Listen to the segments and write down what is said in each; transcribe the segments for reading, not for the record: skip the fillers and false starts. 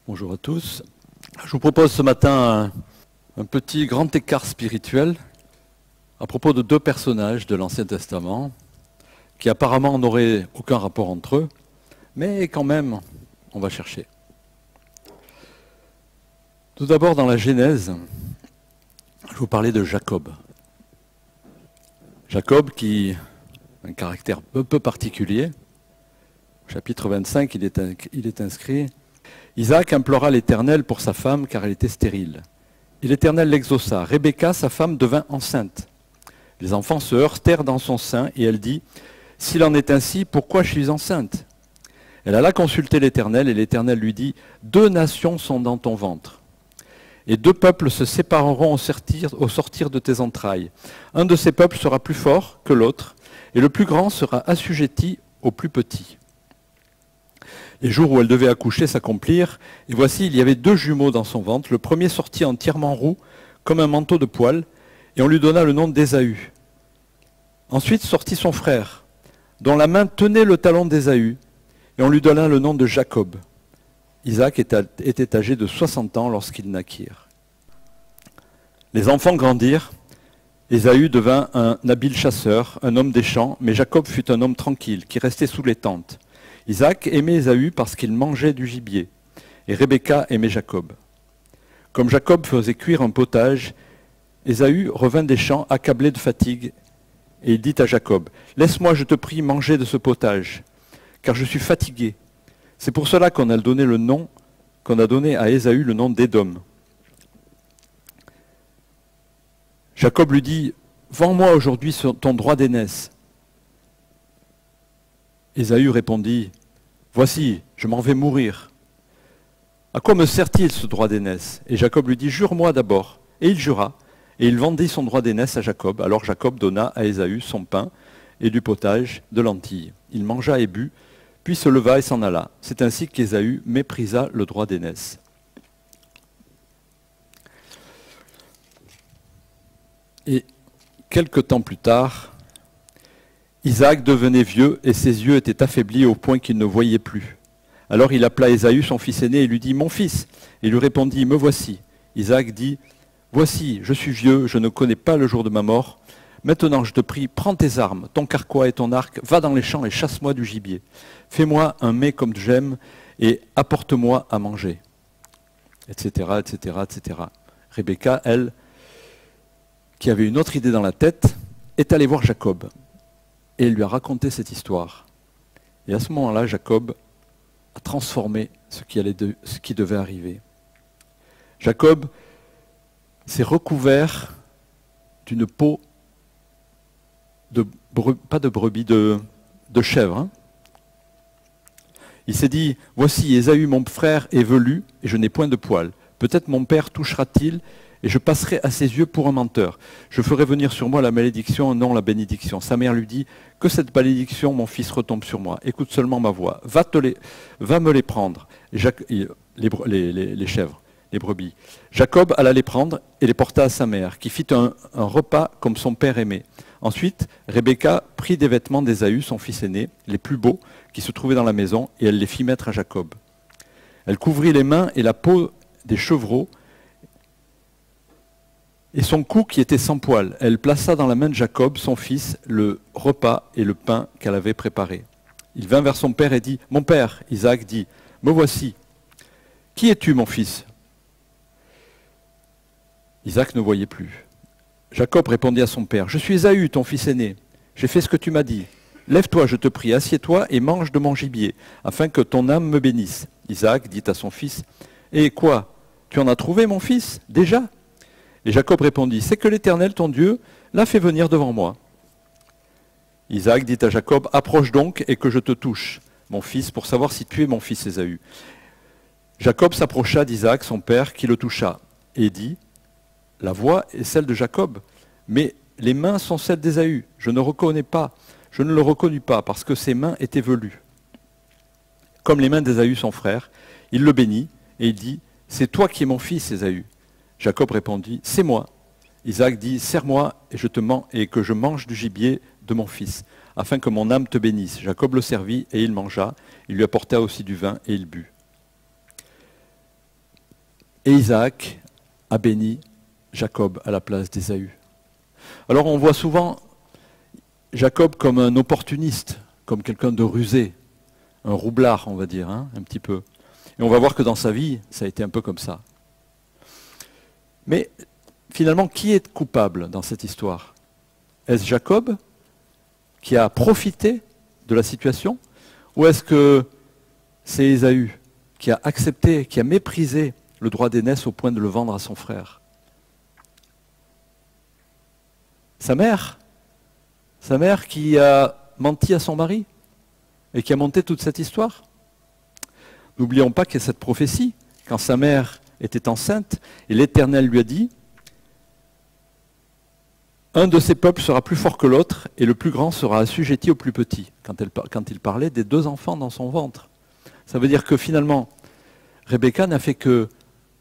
Bonjour à tous. Je vous propose ce matin un petit grand écart spirituel à propos de deux personnages de l'Ancien Testament qui apparemment n'auraient aucun rapport entre eux, mais quand même, on va chercher. Tout d'abord, dans la Genèse, je vais vous parler de Jacob. Jacob qui a un caractère un peu particulier. Au chapitre 25, il est inscrit « Isaac implora l'Éternel pour sa femme car elle était stérile. Et l'Éternel l'exauça. Rebecca, sa femme, devint enceinte. Les enfants se heurtèrent dans son sein et elle dit « S'il en est ainsi, pourquoi je suis enceinte ?» Elle alla consulter l'Éternel et l'Éternel lui dit « Deux nations sont dans ton ventre. Et deux peuples se sépareront au sortir de tes entrailles. Un de ces peuples sera plus fort que l'autre et le plus grand sera assujetti au plus petit. » Les jours où elle devait accoucher s'accomplirent, et voici, il y avait deux jumeaux dans son ventre. Le premier sortit entièrement roux, comme un manteau de poil, et on lui donna le nom d'Ésaü. Ensuite sortit son frère, dont la main tenait le talon d'Ésaü, et on lui donna le nom de Jacob. Isaac était âgé de 60 ans lorsqu'ils naquirent. Les enfants grandirent. Ésaü devint un habile chasseur, un homme des champs, mais Jacob fut un homme tranquille, qui restait sous les tentes. Isaac aimait Ésaü parce qu'il mangeait du gibier, et Rebecca aimait Jacob. Comme Jacob faisait cuire un potage, Ésaü revint des champs accablé de fatigue, et il dit à Jacob, « Laisse-moi, je te prie, manger de ce potage, car je suis fatigué. » C'est pour cela qu'on a donné à Ésaü le nom d'Édom. Jacob lui dit, « Vends-moi aujourd'hui ton droit d'aînesse. » Ésaü répondit, « Voici, je m'en vais mourir. À quoi me sert-il ce droit d'aînesse ?» Et Jacob lui dit, « Jure-moi d'abord. » Et il jura, et il vendit son droit d'aînesse à Jacob. Alors Jacob donna à Ésaü son pain et du potage de lentilles. Il mangea et but, puis se leva et s'en alla. C'est ainsi qu'Ésaü méprisa le droit d'aînesse. Et quelque temps plus tard, Isaac devenait vieux et ses yeux étaient affaiblis au point qu'il ne voyait plus. Alors il appela Ésaü, son fils aîné, et lui dit « Mon fils !» Et il lui répondit « Me voici !» Isaac dit « Voici, je suis vieux, je ne connais pas le jour de ma mort. Maintenant, je te prie, prends tes armes, ton carquois et ton arc, va dans les champs et chasse-moi du gibier. Fais-moi un mets comme j'aime et apporte-moi à manger. » Etc., etc., etc. Rebecca, elle, qui avait une autre idée dans la tête, est allée voir Jacob. Et il lui a raconté cette histoire. Et à ce moment-là, Jacob a transformé ce qui devait arriver. Jacob s'est recouvert d'une peau, pas de brebis, de chèvre. Hein. Il s'est dit, « Voici, Ésaü, mon frère, est velu, et je n'ai point de poils. Peut-être mon père touchera-t-il, et je passerai à ses yeux pour un menteur. Je ferai venir sur moi la malédiction, non la bénédiction. » Sa mère lui dit, « Que cette malédiction, mon fils, retombe sur moi. Écoute seulement ma voix. Va me les prendre. » Les chèvres, les brebis. Jacob alla les prendre et les porta à sa mère, qui fit un repas comme son père aimait. Ensuite, Rebecca prit des vêtements d'Ésaü, son fils aîné, les plus beaux, qui se trouvaient dans la maison, et elle les fit mettre à Jacob. Elle couvrit les mains et la peau des chevreaux, et son cou qui était sans poil. Elle plaça dans la main de Jacob, son fils, le repas et le pain qu'elle avait préparé. Il vint vers son père et dit, « Mon père !» Isaac dit, « Me voici. Qui es-tu, mon fils ?» Isaac ne voyait plus. Jacob répondit à son père, « Je suis Ésaü, ton fils aîné. J'ai fait ce que tu m'as dit. Lève-toi, je te prie, assieds-toi et mange de mon gibier, afin que ton âme me bénisse. » Isaac dit à son fils, « Et quoi? Tu en as trouvé, mon fils, déjà ?» Et Jacob répondit, « C'est que l'Éternel, ton Dieu, l'a fait venir devant moi. » Isaac dit à Jacob, « Approche donc et que je te touche, mon fils, pour savoir si tu es mon fils Ésaü. » Jacob s'approcha d'Isaac, son père, qui le toucha, et dit, « La voix est celle de Jacob, mais les mains sont celles d'Ésaü. Je ne le reconnus pas, parce que ses mains étaient velues. » Comme les mains d'Ésaü, son frère, il le bénit, et il dit, « C'est toi qui es mon fils, Ésaü. » Jacob répondit, « C'est moi. » Isaac dit, « Serre-moi et que je mange du gibier de mon fils, afin que mon âme te bénisse. » Jacob le servit et il mangea. Il lui apporta aussi du vin et il but. Et Isaac a béni Jacob à la place d'Ésaü. Alors on voit souvent Jacob comme un opportuniste, comme quelqu'un de rusé, un roublard on va dire, hein, un petit peu. Et on va voir que dans sa vie, ça a été un peu comme ça. Mais finalement, qui est coupable dans cette histoire? Est-ce Jacob qui a profité de la situation? Ou est-ce que c'est Ésaü qui a accepté, qui a méprisé le droit d'aînesse au point de le vendre à son frère? Sa mère qui a menti à son mari et qui a monté toute cette histoire. N'oublions pas qu'il y a cette prophétie, quand sa mère était enceinte, et l'Éternel lui a dit, un de ces peuples sera plus fort que l'autre, et le plus grand sera assujetti au plus petit, quand il parlait des 2 enfants dans son ventre. Ça veut dire que finalement, Rebecca n'a fait que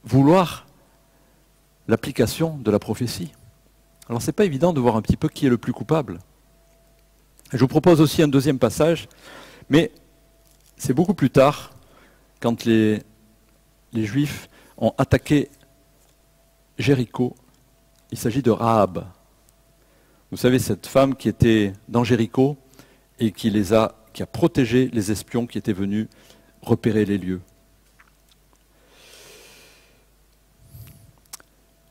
vouloir l'application de la prophétie. Alors c'est pas évident de voir un petit peu qui est le plus coupable. Je vous propose aussi un deuxième passage, mais c'est beaucoup plus tard, quand les Juifs ont attaqué Jéricho. Il s'agit de Rahab. Vous savez, cette femme qui était dans Jéricho et qui a protégé les espions qui étaient venus repérer les lieux.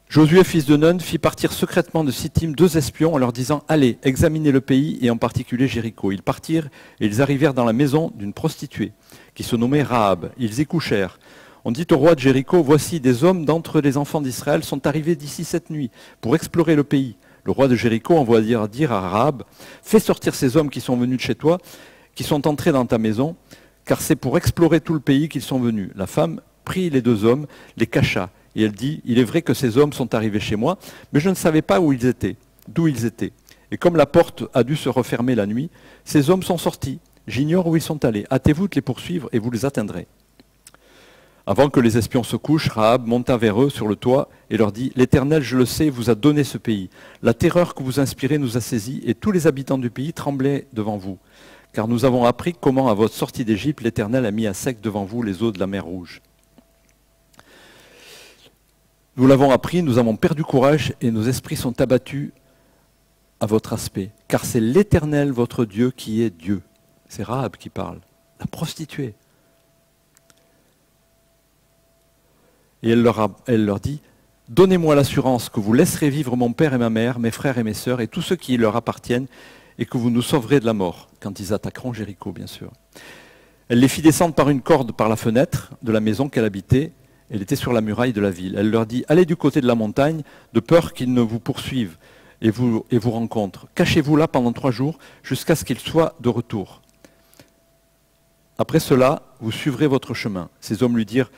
Josué, fils de Nun, fit partir secrètement de Sittim 2 espions en leur disant « Allez, examinez le pays et en particulier Jéricho. » Ils partirent et ils arrivèrent dans la maison d'une prostituée qui se nommait Rahab. Ils y couchèrent. On dit au roi de Jéricho « Voici, des hommes d'entre les enfants d'Israël sont arrivés d'ici cette nuit pour explorer le pays. » Le roi de Jéricho envoya dire à Rahab « Fais sortir ces hommes qui sont venus de chez toi, qui sont entrés dans ta maison, car c'est pour explorer tout le pays qu'ils sont venus. » La femme prit les 2 hommes, les cacha. Et elle dit, il est vrai que ces hommes sont arrivés chez moi, mais je ne savais pas où ils étaient, d'où ils étaient. Et comme la porte a dû se refermer la nuit, ces hommes sont sortis. J'ignore où ils sont allés. Hâtez-vous de les poursuivre et vous les atteindrez. Avant que les espions se couchent, Rahab monta vers eux sur le toit et leur dit, l'Éternel, je le sais, vous a donné ce pays. La terreur que vous inspirez nous a saisis et tous les habitants du pays tremblaient devant vous. Car nous avons appris comment à votre sortie d'Égypte, l'Éternel a mis à sec devant vous les eaux de la mer Rouge. Nous l'avons appris, nous avons perdu courage et nos esprits sont abattus à votre aspect. Car c'est l'Éternel, votre Dieu, qui est Dieu. C'est Rahab qui parle, la prostituée. Et elle leur dit, donnez-moi l'assurance que vous laisserez vivre mon père et ma mère, mes frères et mes sœurs, et tous ceux qui leur appartiennent, et que vous nous sauverez de la mort, quand ils attaqueront Jéricho, bien sûr. Elle les fit descendre par une corde par la fenêtre de la maison qu'elle habitait. Elle était sur la muraille de la ville. Elle leur dit, allez du côté de la montagne, de peur qu'ils ne vous poursuivent et vous rencontrent. Cachez-vous là pendant 3 jours, jusqu'à ce qu'ils soient de retour. Après cela, vous suivrez votre chemin. Ces hommes lui dirent,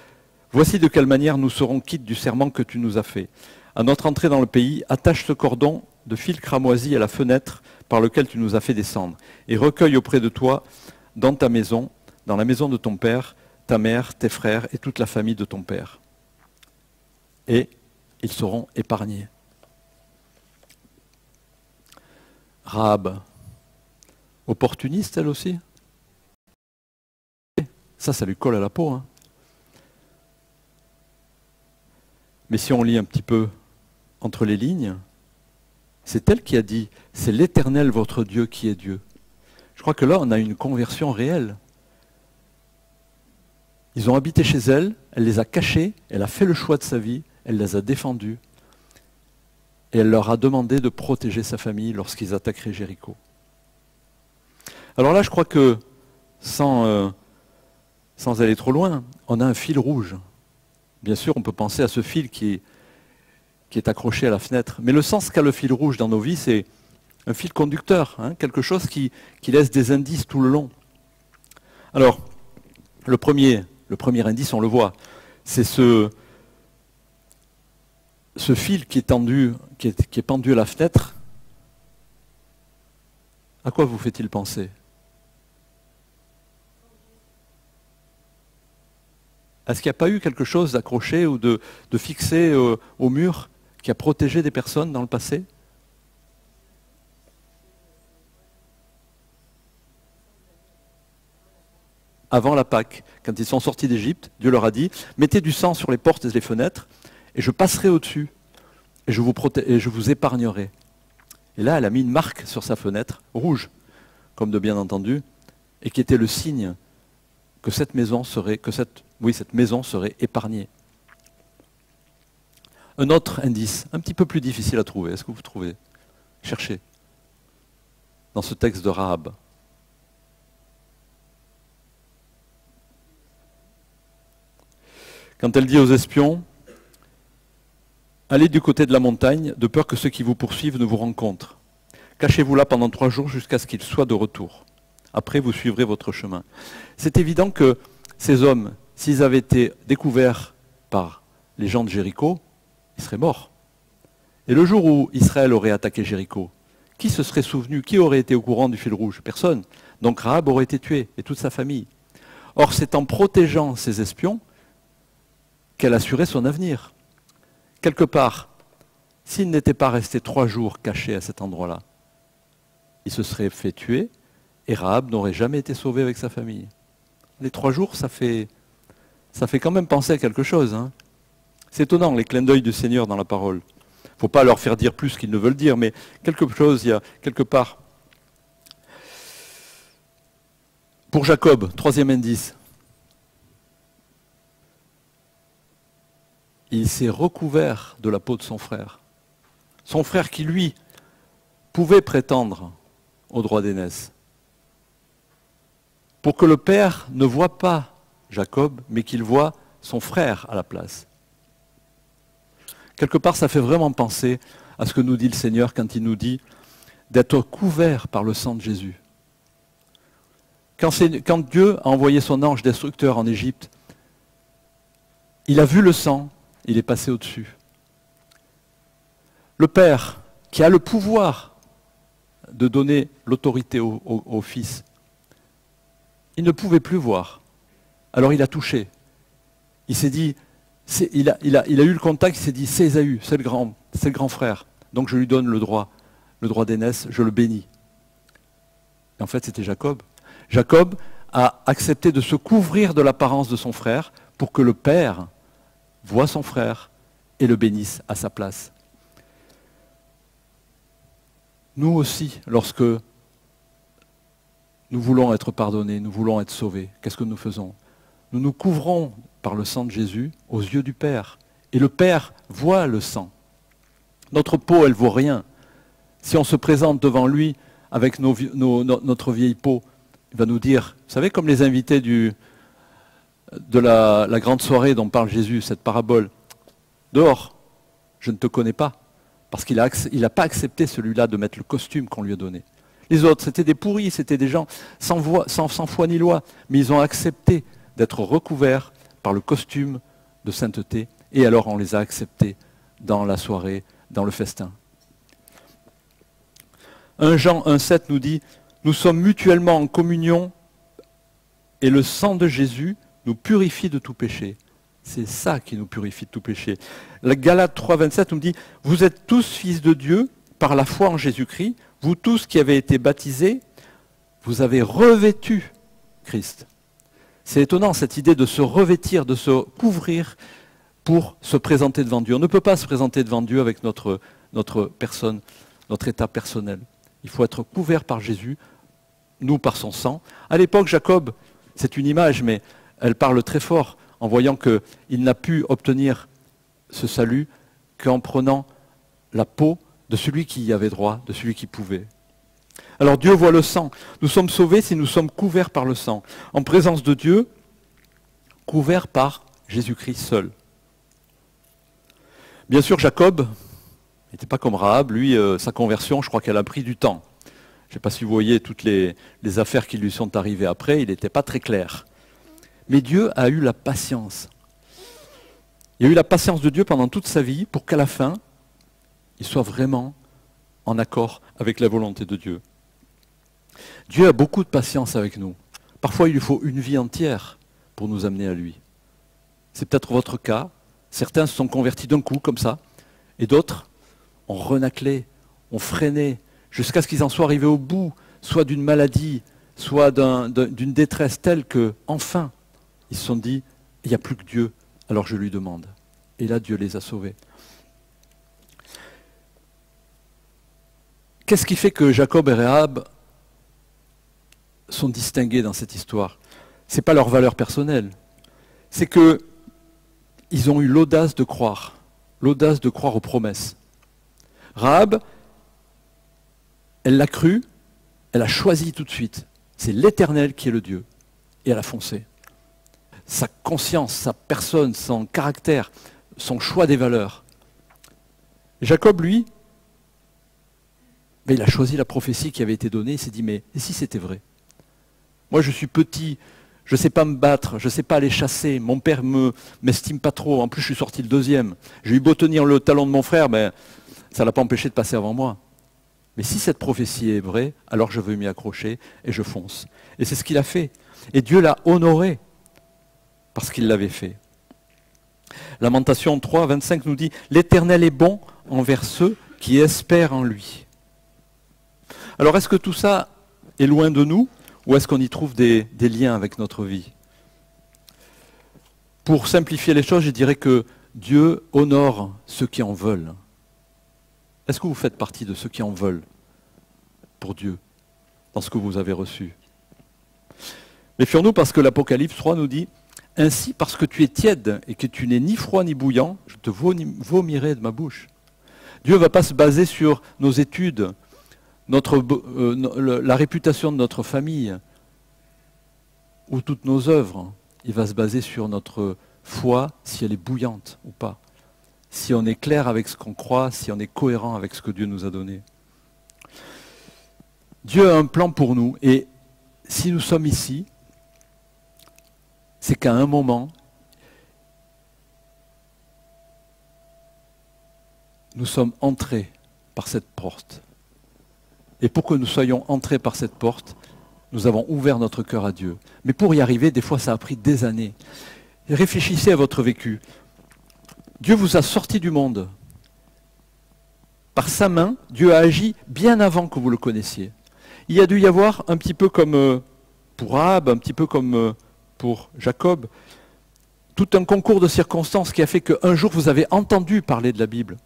voici de quelle manière nous serons quittes du serment que tu nous as fait. À notre entrée dans le pays, attache ce cordon de fil cramoisi à la fenêtre par lequel tu nous as fait descendre, et recueille auprès de toi, dans ta maison, dans la maison de ton père, ta mère, tes frères et toute la famille de ton père. Et ils seront épargnés. Rahab, opportuniste elle aussi. Ça lui colle à la peau. Hein. Mais si on lit un petit peu entre les lignes, c'est elle qui a dit, c'est l'Éternel votre Dieu qui est Dieu. Je crois que là on a une conversion réelle. Ils ont habité chez elle, elle les a cachés, elle a fait le choix de sa vie, elle les a défendus. Et elle leur a demandé de protéger sa famille lorsqu'ils attaqueraient Jéricho. Alors là, je crois que, sans aller trop loin, on a un fil rouge. Bien sûr, on peut penser à ce fil qui est accroché à la fenêtre. Mais le sens qu'a le fil rouge dans nos vies, c'est un fil conducteur, hein, quelque chose qui laisse des indices tout le long. Alors, le premier indice, on le voit, c'est ce fil qui est tendu, qui est pendu à la fenêtre. À quoi vous fait-il penser? Est-ce qu'il n'y a pas eu quelque chose d'accroché ou de fixé au mur qui a protégé des personnes dans le passé? avant la Pâque, quand ils sont sortis d'Égypte, Dieu leur a dit, mettez du sang sur les portes et les fenêtres, et je passerai au-dessus, et je vous épargnerai. Et là, elle a mis une marque sur sa fenêtre, rouge, comme de bien entendu, et qui était le signe que cette maison serait, cette maison serait épargnée. Un autre indice, un petit peu plus difficile à trouver, est-ce que vous trouvez? Cherchez. Dans ce texte de Rahab. Quand elle dit aux espions, allez du côté de la montagne, de peur que ceux qui vous poursuivent ne vous rencontrent. Cachez-vous là pendant 3 jours jusqu'à ce qu'ils soient de retour. Après, vous suivrez votre chemin. C'est évident que ces hommes, s'ils avaient été découverts par les gens de Jéricho, ils seraient morts. Et le jour où Israël aurait attaqué Jéricho, qui se serait souvenu, qui aurait été au courant du fil rouge? Personne. Donc Rahab aurait été tué, et toute sa famille. Or, c'est en protégeant ces espions qu'elle assurait son avenir. Quelque part, s'il n'était pas resté 3 jours caché à cet endroit-là, il se serait fait tuer, et Rahab n'aurait jamais été sauvé avec sa famille. Les 3 jours, ça fait quand même penser à quelque chose. Hein. C'est étonnant, les clins d'œil du Seigneur dans la parole. Il ne faut pas leur faire dire plus qu'ils ne veulent dire, mais quelque chose, il y a quelque part. Pour Jacob, 3e indice, il s'est recouvert de la peau de son frère. Son frère qui, lui, pouvait prétendre au droit d'aînesse. Pour que le père ne voit pas Jacob, mais qu'il voit son frère à la place. Quelque part, ça fait vraiment penser à ce que nous dit le Seigneur quand il nous dit d'être couvert par le sang de Jésus. Quand Dieu a envoyé son ange destructeur en Égypte, il a vu le sang, il est passé au-dessus. Le Père, qui a le pouvoir de donner l'autorité au Fils, il ne pouvait plus voir. Alors il a touché. Il s'est dit, il a eu le contact, il s'est dit, c'est Ésaü, c'est le grand frère. Donc je lui donne le droit d'aînesse, je le bénis. Et en fait, c'était Jacob. Jacob a accepté de se couvrir de l'apparence de son frère pour que le père voie son frère et le bénisse à sa place. Nous aussi, lorsque nous voulons être pardonnés, nous voulons être sauvés, qu'est-ce que nous faisons? Nous nous couvrons par le sang de Jésus aux yeux du Père. Et le Père voit le sang. Notre peau, elle ne vaut rien. Si on se présente devant lui avec notre vieille peau, il va nous dire, vous savez, comme les invités de la grande soirée dont parle Jésus, cette parabole, dehors, je ne te connais pas, parce qu'il n'a pas accepté celui-là de mettre le costume qu'on lui a donné. Les autres, c'était des pourris, c'était des gens sans foi ni loi, mais ils ont accepté d'être recouverts par le costume de sainteté, et alors on les a acceptés dans la soirée, dans le festin. 1 Jean 1,7 nous dit, nous sommes mutuellement en communion et le sang de Jésus nous purifie de tout péché. C'est ça qui nous purifie de tout péché. La Galates 3,27 nous dit, vous êtes tous fils de Dieu par la foi en Jésus-Christ, vous tous qui avez été baptisés, vous avez revêtu Christ. C'est étonnant cette idée de se revêtir, de se couvrir pour se présenter devant Dieu. On ne peut pas se présenter devant Dieu avec notre personne, notre état personnel. Il faut être couvert par Jésus, nous par son sang. À l'époque, Jacob, c'est une image, mais elle parle très fort en voyant qu'il n'a pu obtenir ce salut qu'en prenant la peau de celui qui y avait droit, de celui qui pouvait. Alors Dieu voit le sang. Nous sommes sauvés si nous sommes couverts par le sang. En présence de Dieu, couverts par Jésus-Christ seul. Bien sûr, Jacob n'était pas comme Rahab. Lui, sa conversion, je crois qu'elle a pris du temps. Je ne sais pas si vous voyez toutes les affaires qui lui sont arrivées après, il n'était pas très clair. Mais Dieu a eu la patience. Il a eu la patience de Dieu pendant toute sa vie pour qu'à la fin, il soit vraiment en accord avec la volonté de Dieu. Dieu a beaucoup de patience avec nous. Parfois, il lui faut une vie entière pour nous amener à lui. C'est peut-être votre cas. Certains se sont convertis d'un coup, comme ça, et d'autres ont renaclé, ont freiné, jusqu'à ce qu'ils en soient arrivés au bout, soit d'une maladie soit d'une détresse telle que, enfin, ils se sont dit, il n'y a plus que Dieu, alors je lui demande. Et là, Dieu les a sauvés. Qu'est-ce qui fait que Jacob et Rahab sont distingués dans cette histoire? Ce n'est pas leur valeur personnelle. C'est qu'ils ont eu l'audace de croire aux promesses. Rahab, elle l'a cru, elle a choisi tout de suite. C'est l'Éternel qui est le Dieu. Et elle a foncé. Sa conscience, sa personne, son caractère, son choix des valeurs. Jacob, lui, il a choisi la prophétie qui avait été donnée, il s'est dit, mais et si c'était vrai? Moi je suis petit, je ne sais pas me battre, je ne sais pas aller chasser, mon père ne m'estime pas trop, en plus je suis sorti le deuxième. J'ai eu beau tenir le talon de mon frère, mais ça ne l'a pas empêché de passer avant moi. Mais si cette prophétie est vraie, alors je veux m'y accrocher et je fonce. Et c'est ce qu'il a fait. Et Dieu l'a honoré parce qu'il l'avait fait. Lamentation 3, 25 nous dit « L'Éternel est bon envers ceux qui espèrent en lui ». Alors est-ce que tout ça est loin de nous ou est-ce qu'on y trouve des liens avec notre vie? Pour simplifier les choses, je dirais que Dieu honore ceux qui en veulent. Est-ce que vous faites partie de ceux qui en veulent pour Dieu dans ce que vous avez reçu? Méfions-nous parce que l'Apocalypse 3 nous dit « Ainsi, parce que tu es tiède et que tu n'es ni froid ni bouillant, je te vomirai de ma bouche. » Dieu ne va pas se baser sur nos études, la réputation de notre famille ou toutes nos œuvres. Il va se baser sur notre foi, si elle est bouillante ou pas. Si on est clair avec ce qu'on croit, si on est cohérent avec ce que Dieu nous a donné. Dieu a un plan pour nous et si nous sommes ici, c'est qu'à un moment, nous sommes entrés par cette porte. Et pour que nous soyons entrés par cette porte, nous avons ouvert notre cœur à Dieu. Mais pour y arriver, des fois, ça a pris des années. Et réfléchissez à votre vécu. Dieu vous a sorti du monde. Par sa main, Dieu a agi bien avant que vous le connaissiez. Il a dû y avoir un petit peu comme pour Rahab, un petit peu comme pour Jacob, tout un concours de circonstances qui a fait qu'un jour vous avez entendu parler de la Bible.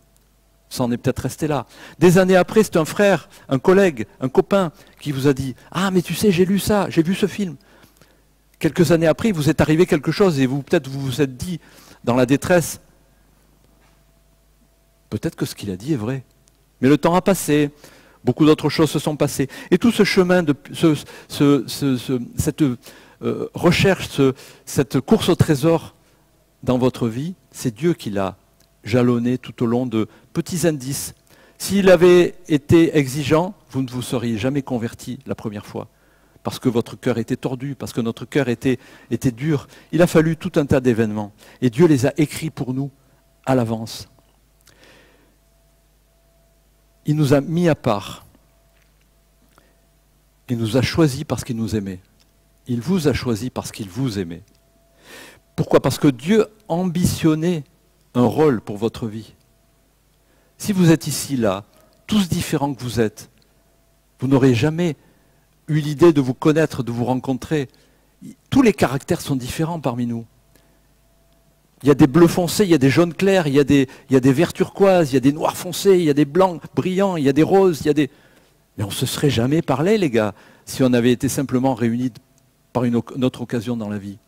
Ça en est peut-être resté là. Des années après, c'est un frère, un collègue, un copain qui vous a dit « Ah, mais tu sais, j'ai lu ça, j'ai vu ce film. » Quelques années après, il vous est arrivé quelque chose et peut-être vous vous êtes dit, dans la détresse, peut-être que ce qu'il a dit est vrai. Mais le temps a passé, beaucoup d'autres choses se sont passées. Et tout ce chemin, cette recherche, cette course au trésor dans votre vie, c'est Dieu qui l'a jalonné tout au long de petits indices. S'il avait été exigeant, vous ne vous seriez jamais converti la première fois. Parce que votre cœur était tordu, parce que notre cœur était dur. Il a fallu tout un tas d'événements. Et Dieu les a écrits pour nous à l'avance. Il nous a mis à part. Il nous a choisis parce qu'il nous aimait. Il vous a choisi parce qu'il vous aimait. Pourquoi? Parce que Dieu ambitionnait un rôle pour votre vie. Si vous êtes ici, là, tous différents que vous êtes, vous n'aurez jamais eu l'idée de vous connaître, de vous rencontrer. Tous les caractères sont différents parmi nous. Il y a des bleus foncés, il y a des jaunes clairs, il y a des verts turquoises, il y a des noirs foncés, il y a des blancs brillants, il y a des roses, il y a des... Mais on ne se serait jamais parlé, les gars, si on avait été simplement réunis par une autre occasion dans la vie.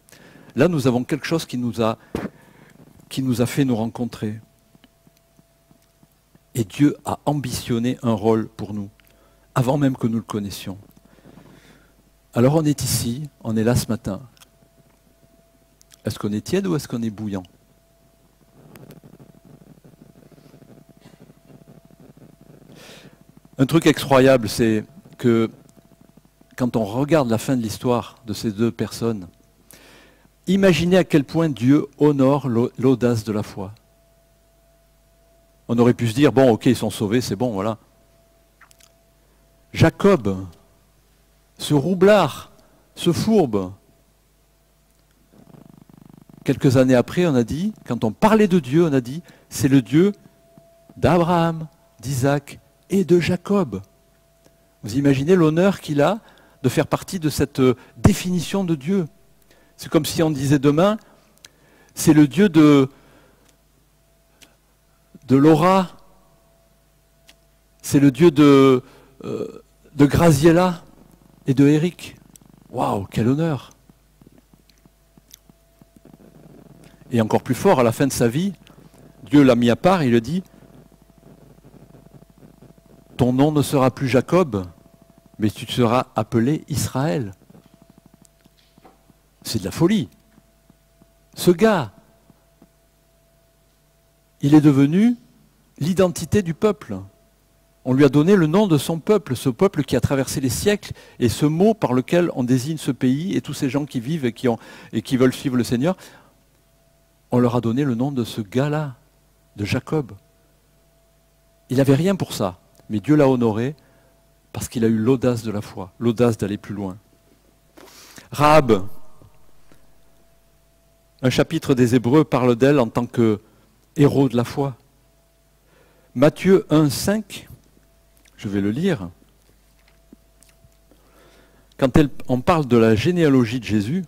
Là, nous avons quelque chose qui nous a fait nous rencontrer. Et Dieu a ambitionné un rôle pour nous, avant même que nous le connaissions. Alors on est ici, on est là ce matin. Est-ce qu'on est tiède ou est-ce qu'on est bouillant? Un truc effroyable, c'est que quand on regarde la fin de l'histoire de ces deux personnes, imaginez à quel point Dieu honore l'audace de la foi. On aurait pu se dire, bon, ok, ils sont sauvés, c'est bon, voilà. Jacob, ce roublard, ce fourbe, quelques années après, on a dit, quand on parlait de Dieu, on a dit, c'est le Dieu d'Abraham, d'Isaac et de Jacob. Vous imaginez l'honneur qu'il a de faire partie de cette définition de Dieu. C'est comme si on disait demain, c'est le Dieu de Laura, c'est le Dieu de Graziella et de Eric. Waouh, quel honneur! Et encore plus fort, à la fin de sa vie, Dieu l'a mis à part, il lui dit, ton nom ne sera plus Jacob, mais tu seras appelé Israël. C'est de la folie. Ce gars, il est devenu l'identité du peuple. On lui a donné le nom de son peuple, ce peuple qui a traversé les siècles, et ce mot par lequel on désigne ce pays et tous ces gens qui vivent et qui veulent suivre le Seigneur, on leur a donné le nom de ce gars-là, de Jacob. Il n'avait rien pour ça, mais Dieu l'a honoré parce qu'il a eu l'audace de la foi, l'audace d'aller plus loin. Rahab, un chapitre des Hébreux parle d'elle en tant que héros de la foi. Matthieu 1, 5, je vais le lire. Quand on parle de la généalogie de Jésus,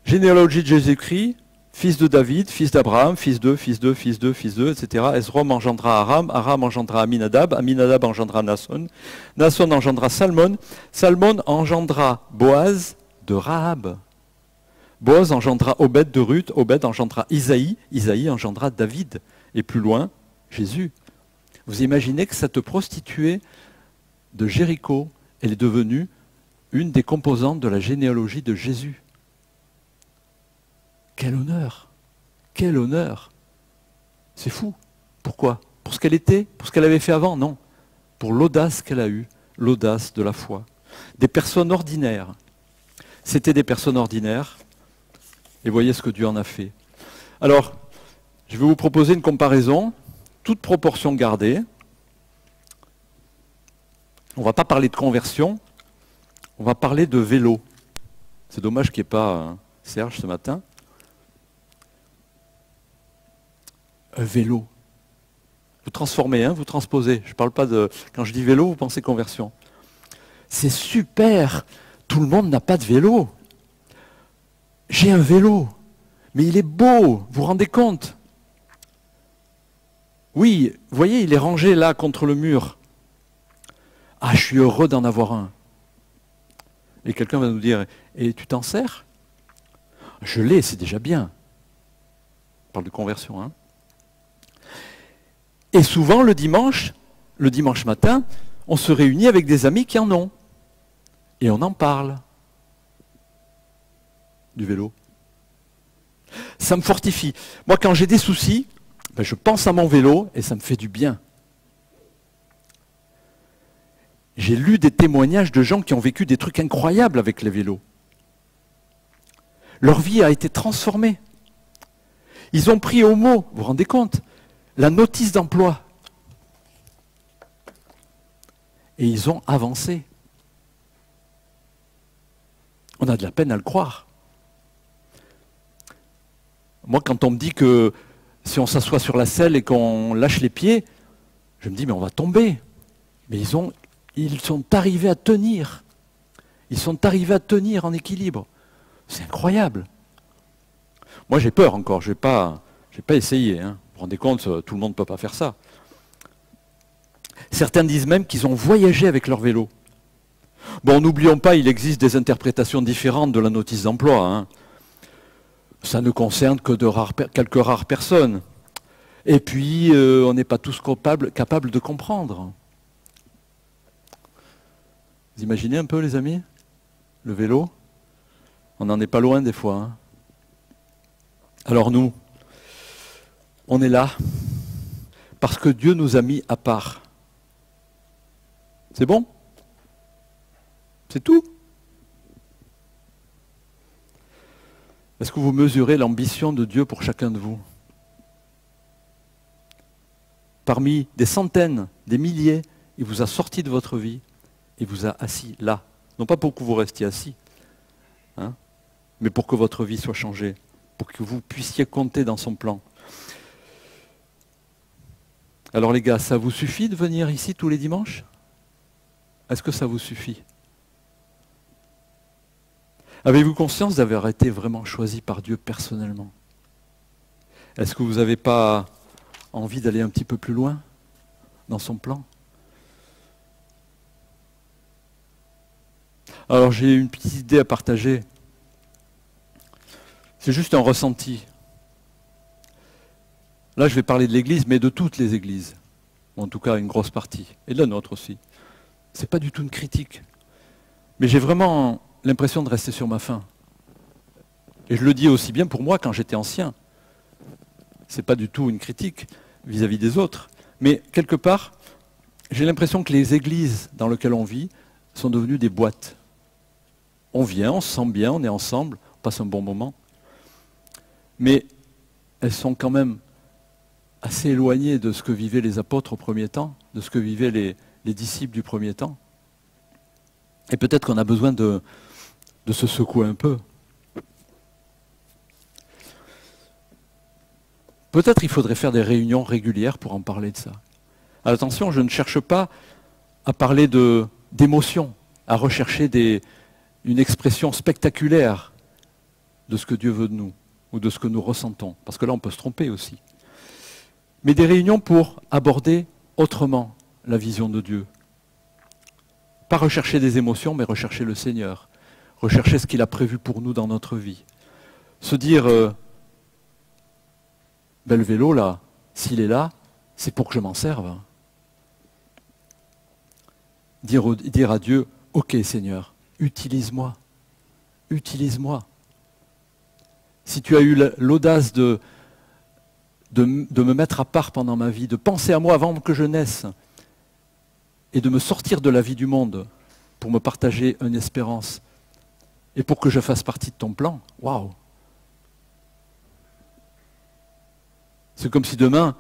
généalogie de Jésus-Christ, fils de David, fils d'Abraham, fils d'eux, fils d'eux, fils d'eux, fils d'eux, etc. Esrom engendra Aram, Aram engendra Aminadab, Aminadab engendra Nason, Nason engendra Salmon, Salmon engendra Boaz de Rahab. Boaz engendra Obed de Ruth, Obed engendra Isaïe, Isaïe engendra David. Et plus loin, Jésus. Vous imaginez que cette prostituée de Jéricho, elle est devenue une des composantes de la généalogie de Jésus. Quel honneur! Quel honneur! C'est fou. Pourquoi? Pour ce qu'elle était? Pour ce qu'elle avait fait avant? Non. Pour l'audace qu'elle a eue, l'audace de la foi. Des personnes ordinaires. C'était des personnes ordinaires. Et voyez ce que Dieu en a fait. Alors, je vais vous proposer une comparaison, toute proportion gardée. On ne va pas parler de conversion, on va parler de vélo. C'est dommage qu'il n'y ait pas Serge ce matin. Un vélo. Vous transformez, hein, vous transposez. Je ne parle pas de... Quand je dis vélo, vous pensez conversion. C'est super. Tout le monde n'a pas de vélo. J'ai un vélo. Mais il est beau. Vous vous rendez compte? Oui, vous voyez, il est rangé là contre le mur. Ah, je suis heureux d'en avoir un. Et quelqu'un va nous dire, et tu t'en sers? Je l'ai, c'est déjà bien. On parle de conversion, hein. Et souvent, le dimanche matin, on se réunit avec des amis qui en ont. Et on en parle. Du vélo. Ça me fortifie. Moi, quand j'ai des soucis, ben, je pense à mon vélo et ça me fait du bien. J'ai lu des témoignages de gens qui ont vécu des trucs incroyables avec les vélos. Leur vie a été transformée. Ils ont pris au mot, vous vous rendez compte, la notice d'emploi. Et ils ont avancé. On a de la peine à le croire. Moi, quand on me dit que si on s'assoit sur la selle et qu'on lâche les pieds, je me dis, mais on va tomber. Mais ils sont arrivés à tenir. Ils sont arrivés à tenir en équilibre. C'est incroyable. Moi, j'ai peur encore. Je n'ai pas essayé. Hein. Vous vous rendez compte, tout le monde ne peut pas faire ça. Certains disent même qu'ils ont voyagé avec leur vélo. Bon, n'oublions pas, il existe des interprétations différentes de la notice d'emploi. Hein. Ça ne concerne que quelques rares personnes. Et puis, on n'est pas tous capables de comprendre. Vous imaginez un peu, les amis? Le vélo? On n'en est pas loin des fois. Hein. Alors nous, on est là parce que Dieu nous a mis à part. C'est bon? C'est tout? Est-ce que vous mesurez l'ambition de Dieu pour chacun de vous? Parmi des centaines, des milliers, il vous a sorti de votre vie et vous a assis là. Non pas pour que vous restiez assis, hein, mais pour que votre vie soit changée, pour que vous puissiez compter dans son plan. Alors les gars, ça vous suffit de venir ici tous les dimanches? Est-ce que ça vous suffit? Avez-vous conscience d'avoir été vraiment choisi par Dieu personnellement? Est-ce que vous n'avez pas envie d'aller un petit peu plus loin dans son plan? Alors j'ai une petite idée à partager. C'est juste un ressenti. Là je vais parler de l'Église, mais de toutes les églises. Ou en tout cas une grosse partie. Et de la nôtre aussi. Ce n'est pas du tout une critique. Mais j'ai vraiment l'impression de rester sur ma faim. Et je le dis aussi bien pour moi quand j'étais ancien. Ce n'est pas du tout une critique vis-à-vis des autres. Mais quelque part, j'ai l'impression que les églises dans lesquelles on vit sont devenues des boîtes. On vient, on se sent bien, on est ensemble, on passe un bon moment. Mais elles sont quand même assez éloignées de ce que vivaient les apôtres au premier temps, de ce que vivaient les disciples du premier temps. Et peut-être qu'on a besoin de se secouer un peu. Peut-être il faudrait faire des réunions régulières pour en parler de ça. Alors, attention, je ne cherche pas à parler d'émotions, à rechercher une expression spectaculaire de ce que Dieu veut de nous, ou de ce que nous ressentons. Parce que là, on peut se tromper aussi. Mais des réunions pour aborder autrement la vision de Dieu. Pas rechercher des émotions, mais rechercher le Seigneur. Rechercher ce qu'il a prévu pour nous dans notre vie. Se dire, ben le vélo, là, s'il est là, c'est pour que je m'en serve. Dire à Dieu, ok Seigneur, utilise-moi. Utilise-moi. Si tu as eu l'audace de me mettre à part pendant ma vie, de penser à moi avant que je naisse, et de me sortir de la vie du monde pour me partager une espérance, et pour que je fasse partie de ton plan, waouh! C'est comme si demain,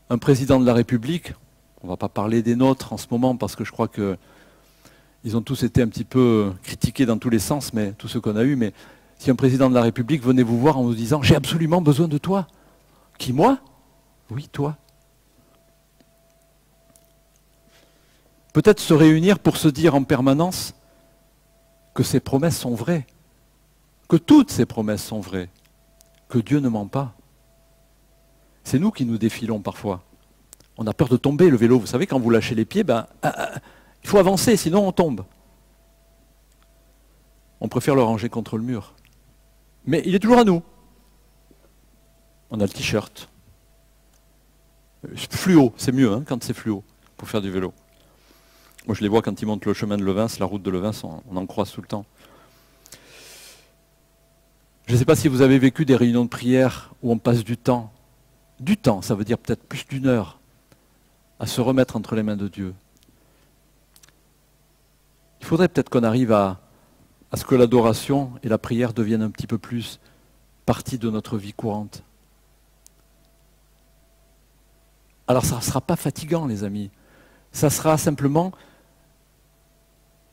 un président de la République, on ne va pas parler des nôtres en ce moment parce que je crois qu'ils ont tous été un petit peu critiqués dans tous les sens, mais tous ceux qu'on a eus, mais si un président de la République venait vous voir en vous disant « J'ai absolument besoin de toi ». Qui, moi? Oui, toi. Peut-être se réunir pour se dire en permanence que ces promesses sont vraies, que toutes ces promesses sont vraies, que Dieu ne ment pas. C'est nous qui nous défilons parfois. On a peur de tomber, le vélo. Vous savez, quand vous lâchez les pieds, il faut avancer, sinon on tombe. On préfère le ranger contre le mur. Mais il est toujours à nous. On a le t-shirt. Fluo, c'est mieux quand c'est fluo, pour faire du vélo. Moi je les vois quand ils montent le chemin de Levins, la route de Levins, on en croise tout le temps. Je ne sais pas si vous avez vécu des réunions de prière où on passe du temps. Du temps, ça veut dire peut-être plus d'une heure, à se remettre entre les mains de Dieu. Il faudrait peut-être qu'on arrive à ce que l'adoration et la prière deviennent un petit peu plus partie de notre vie courante. Alors ça ne sera pas fatigant, les amis. Ça sera simplement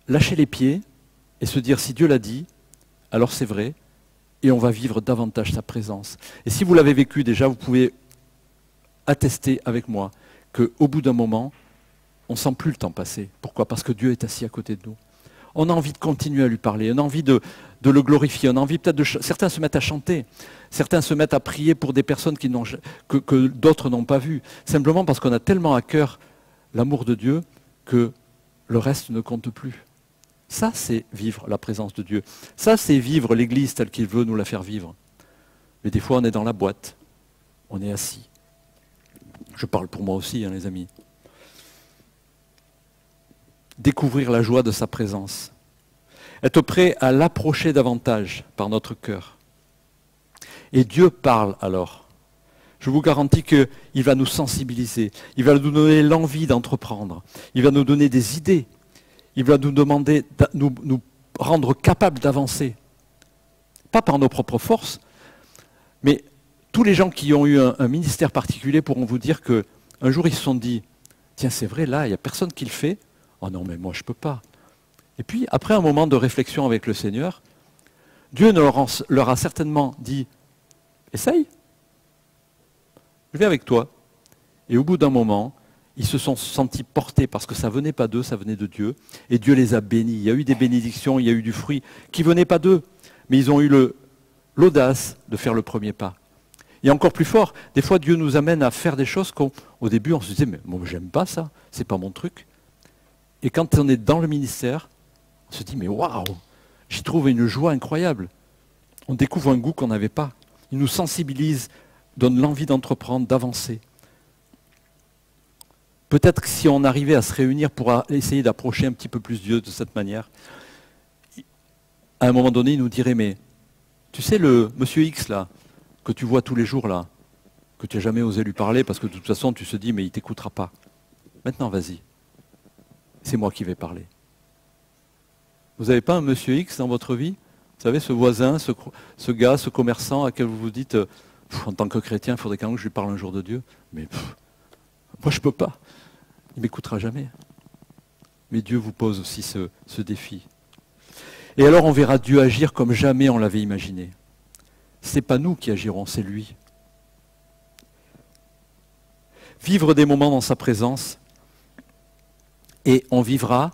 lâcher les pieds et se dire si Dieu l'a dit, alors c'est vrai, et on va vivre davantage sa présence. Et si vous l'avez vécu déjà, vous pouvez attester avec moi qu'au bout d'un moment, on ne sent plus le temps passer. Pourquoi? Parce que Dieu est assis à côté de nous. On a envie de continuer à lui parler, on a envie de le glorifier, on a envie peut-être certains se mettent à chanter, certains se mettent à prier pour des personnes que d'autres n'ont pas vues, simplement parce qu'on a tellement à cœur l'amour de Dieu que le reste ne compte plus. Ça, c'est vivre la présence de Dieu. Ça, c'est vivre l'Église telle qu'il veut nous la faire vivre. Mais des fois, on est dans la boîte, on est assis. Je parle pour moi aussi, les amis. Découvrir la joie de sa présence. Être prêt à l'approcher davantage par notre cœur. Et Dieu parle alors. Je vous garantis qu'il va nous sensibiliser. Il va nous donner l'envie d'entreprendre. Il va nous donner des idées. Il va nous demander, nous rendre capables d'avancer. Pas par nos propres forces, mais tous les gens qui ont eu un ministère particulier pourront vous dire qu'un jour ils se sont dit, tiens c'est vrai, là il n'y a personne qui le fait. Oh non mais moi je ne peux pas. Et puis après un moment de réflexion avec le Seigneur, Dieu leur a certainement dit, essaye, je vais avec toi. Et au bout d'un moment, Ils se sont sentis portés parce que ça ne venait pas d'eux, ça venait de Dieu. Et Dieu les a bénis. Il y a eu des bénédictions, il y a eu du fruit qui ne venait pas d'eux. Mais ils ont eu l'audace de faire le premier pas. Et encore plus fort, des fois Dieu nous amène à faire des choses qu'au début on se disait, mais moi j'aime pas ça, c'est pas mon truc. Et quand on est dans le ministère, on se dit, mais waouh, j'y trouve une joie incroyable. On découvre un goût qu'on n'avait pas. Il nous sensibilise, donne l'envie d'entreprendre, d'avancer. Peut-être que si on arrivait à se réunir pour essayer d'approcher un petit peu plus Dieu de cette manière, à un moment donné, il nous dirait, mais tu sais, le monsieur X là, que tu vois tous les jours là, que tu n'as jamais osé lui parler parce que de toute façon tu te dis mais il ne t'écoutera pas. Maintenant vas-y, c'est moi qui vais parler. Vous n'avez pas un monsieur X dans votre vie? Vous savez, ce voisin, ce gars, ce commerçant à qui vous vous dites, en tant que chrétien, il faudrait quand même que je lui parle un jour de Dieu. Mais moi je ne peux pas. Il ne m'écoutera jamais. Mais Dieu vous pose aussi ce défi. Et alors on verra Dieu agir comme jamais on l'avait imaginé. Ce n'est pas nous qui agirons, c'est lui. Vivre des moments dans sa présence, et on vivra,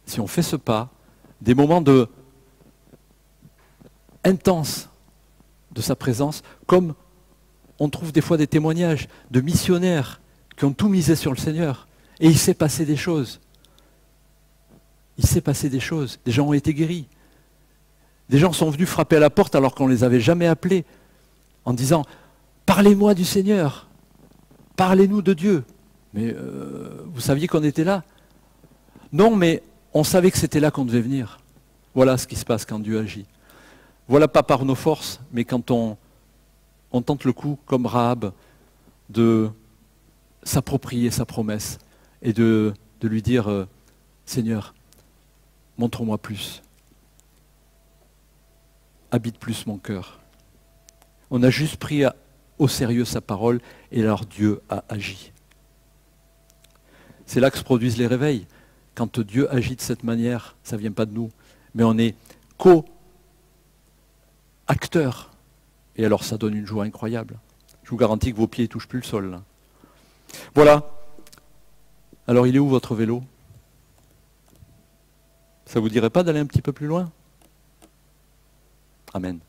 si on fait ce pas, des moments intenses de sa présence, comme on trouve des fois des témoignages de missionnaires qui ont tout misé sur le Seigneur, et il s'est passé des choses. Il s'est passé des choses, des gens ont été guéris. Des gens sont venus frapper à la porte alors qu'on ne les avait jamais appelés, en disant « Parlez-moi du Seigneur, parlez-nous de Dieu ». Mais vous saviez qu'on était là? Non, mais on savait que c'était là qu'on devait venir. Voilà ce qui se passe quand Dieu agit. Voilà pas par nos forces, mais quand on tente le coup, comme Rahab, de s'approprier sa promesse et de lui dire « Seigneur, montre-moi plus. Habite plus mon cœur. » On a juste pris au sérieux sa parole et alors Dieu a agi. C'est là que se produisent les réveils. Quand Dieu agit de cette manière, ça ne vient pas de nous, mais on est co-acteurs. Et alors ça donne une joie incroyable. Je vous garantis que vos pieds ne touchent plus le sol. Là. Voilà. Alors il est où votre vélo? Ça ne vous dirait pas d'aller un petit peu plus loin? Amen.